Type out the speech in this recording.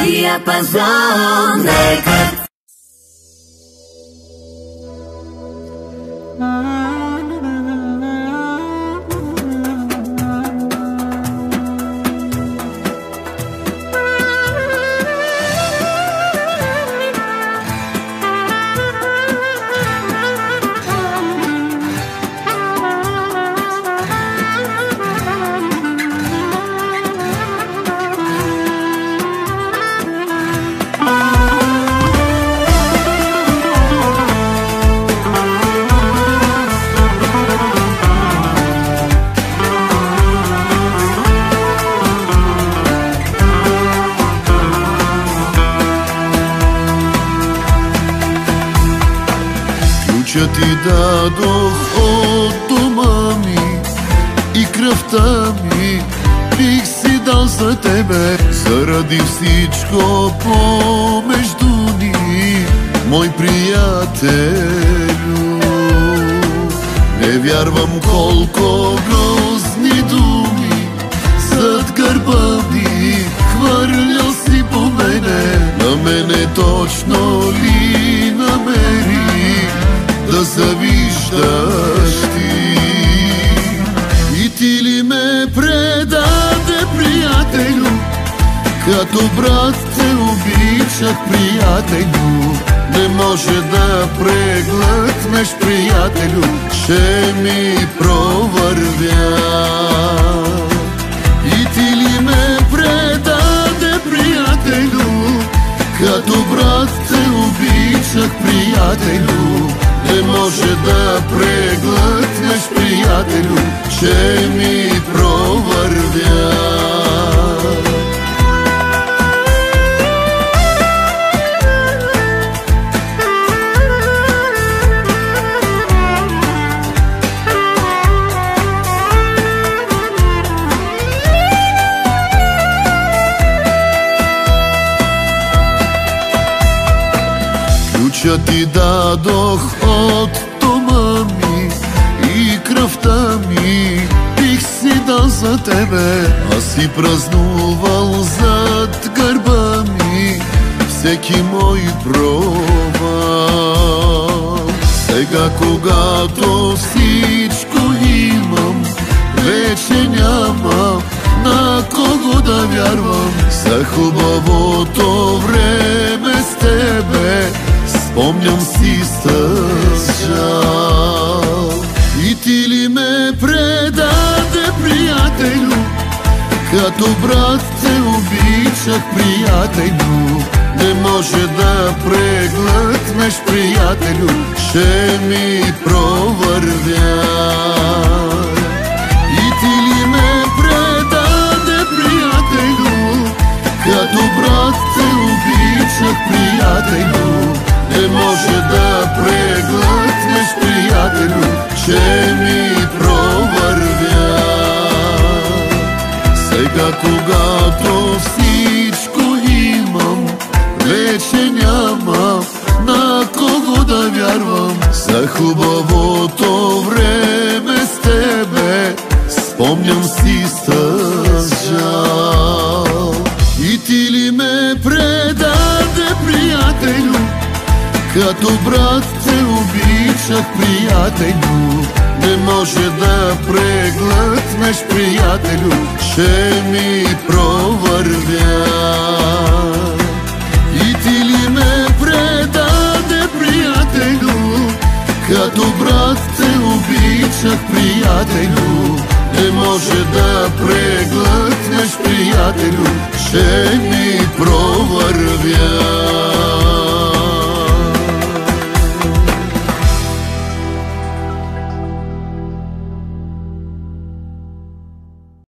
Диапазон рекорд. Ключа ти дадох от дома ми и кръвта ми бих си дал за тебе, заради всичко помежду ни, мой приятелю. Не вярвам колко грозни думи зад гърба ми хвърлял си по мене. На мене точно ли намери да завиждаш ти? И ти ли ме предаде, приятелю? Като брат те обичах, приятелю. Не може да преглътнеш, приятелю, ще ми провървя. И ти ли ме предаде, приятелю? Като брат те обичах, приятелю. Не може да преглътнеш, приятелю, че ми провървя. Ключа ти дадох от дома ми и кръвта ми бих си дал за тебе. Аз си празнувал зад гърба ми всеки мой провал. Сега, когато всичко имам, вече няма на кого да вярвам. За хубавото време с тебе спомням си с жал. И ти ли ме предаде, приятелю? Като брат те обичах, приятелю. Не може да преглътнеш, приятелю, ще ми провървя. И ти ли ме предаде, приятелю? Като брат те обичах, приятелю. Не може да преглътнеш, приятелю, че ми провървя. Сега, когато всичко имам, вече няма на кого да вярвам. За хубавото време с тебе спомням си с жал. И ти ли ме предаде, приятелю? Като брат те обичах, приятелю. Не може да преглътнеш, приятелю, ще ми провървя. И ти ли ме предаде, приятелю? Като брат те обичах, приятелю. Не може да преглътнеш,